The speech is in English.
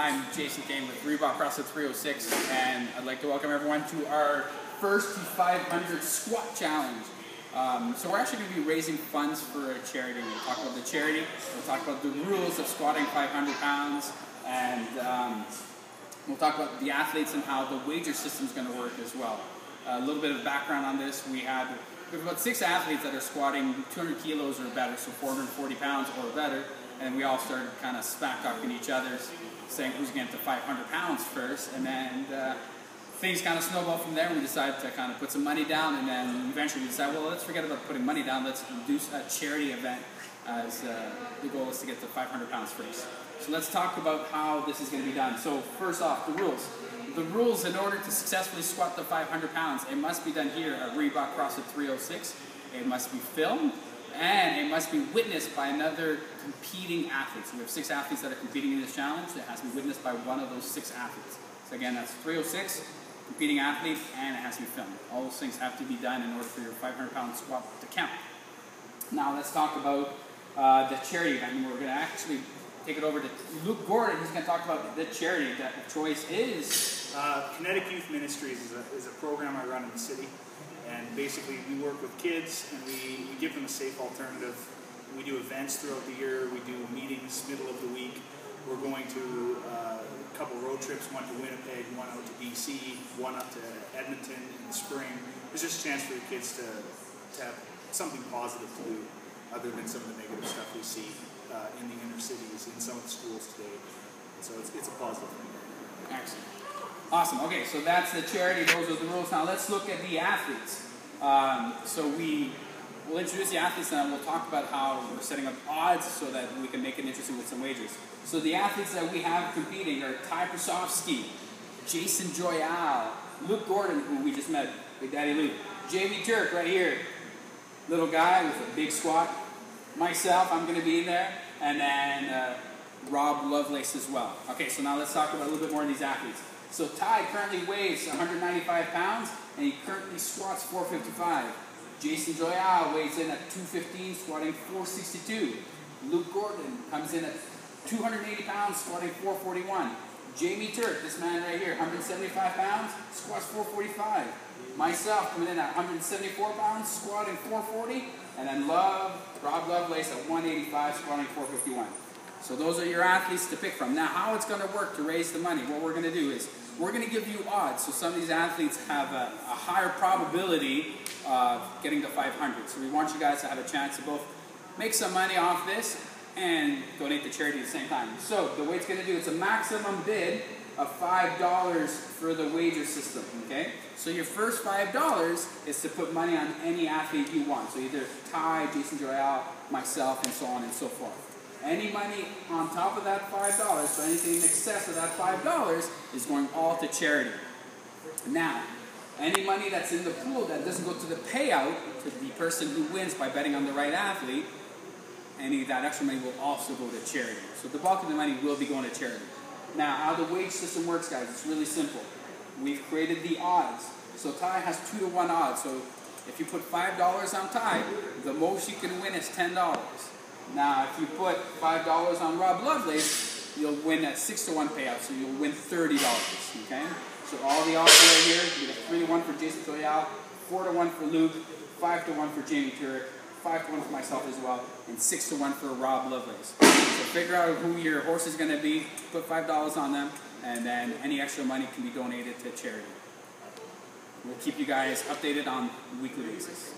I'm Jason Kane with Reebok CrossFit 306, and I'd like to welcome everyone to our first 500 squat challenge. So we're actually going to be raising funds for a charity. We'll talk about the charity, we'll talk about the rules of squatting 500 pounds, and we'll talk about the athletes and how the wager system is going to work as well. A little bit of background on this: we have about 6 athletes that are squatting 200 kilos or better, so 440 pounds or better, and we all started kind of smack talking each other, saying who's getting to 500 pounds first, and then things kind of snowballed from there. We decided to kind of put some money down, and then eventually we decided, well, let's forget about putting money down, let's do a charity event, as the goal is to get to 500 pounds first. So let's talk about how this is going to be done. So first off, the rules. The rules: in order to successfully squat the 500 pounds, it must be done here at Reebok CrossFit 306. It must be filmed, and it must be witnessed by another competing athlete. So we have 6 athletes that are competing in this challenge. It has to be witnessed by one of those 6 athletes. So again, that's 306, competing athlete, and it has to be filmed. All those things have to be done in order for your 500-pound squat to count. Now let's talk about the charity event. And we're going to actually take it over to Luke Gordon. He's going to talk about the charity that of choice is... Kinetic Youth Ministries is a program I run in the city, and basically we work with kids and we give them a safe alternative. We do events throughout the year, we do meetings middle of the week. We're going to a couple road trips, one to Winnipeg, one out to BC, one up to Edmonton in the spring. It's just a chance for the kids to have something positive to do other than some of the negative stuff we see in the inner cities, in some of the schools today. So it's a positive thing. Excellent. Awesome. Okay, so that's the charity. Those are the rules. Now let's look at the athletes. So we'll introduce the athletes, and we'll talk about how we're setting up odds so that we can make it interesting with some wagers. So the athletes that we have competing are Ty Prasovsky, Jason Joyal, Luke Gordon, who we just met, Big Daddy Luke, Jamie Turk right here, little guy with a big squat, myself, I'm going to be in there, and then Rob Lovelace as well. Okay, so now let's talk about a little bit more of these athletes. So Ty currently weighs 195 pounds, and he currently squats 455. Jason Joyal weighs in at 215, squatting 462. Luke Gordon comes in at 280 pounds, squatting 441. Jamie Turk, this man right here, 175 pounds, squats 445. Myself coming in at 174 pounds, squatting 440. And then Rob Lovelace at 185, squatting 451. So those are your athletes to pick from. Now, how it's going to work to raise the money, what we're going to do is we're going to give you odds. So some of these athletes have a higher probability of getting to 500. So we want you guys to have a chance to both make some money off this and donate to charity at the same time. So the way it's going to do, it's a maximum bid of $5 for the wager system, okay? So your first $5 is to put money on any athlete you want. So either Ty, Jason Joyal, myself, and so on and so forth. Any money on top of that $5, so anything in excess of that $5, is going all to charity. Now, any money that's in the pool that doesn't go to the payout, to the person who wins by betting on the right athlete, any of that extra money will also go to charity. So the bulk of the money will be going to charity. Now, how the wage system works, guys, it's really simple. We've created the odds. So Ty has 2-to-1 odds. So if you put $5 on Ty, the most you can win is $10. Now, if you put $5 on Rob Lovelace, you'll win a 6-to-1 payout, so you'll win $30, okay? So all the odds are right here. You get a 3-to-1 for Jason Joyal, 4-to-1 for Luke, 5-to-1 for Jamie Turek, 5-to-1 for myself as well, and 6-to-1 for Rob Lovelace. So figure out who your horse is going to be, put $5 on them, and then any extra money can be donated to charity. We'll keep you guys updated on a weekly basis.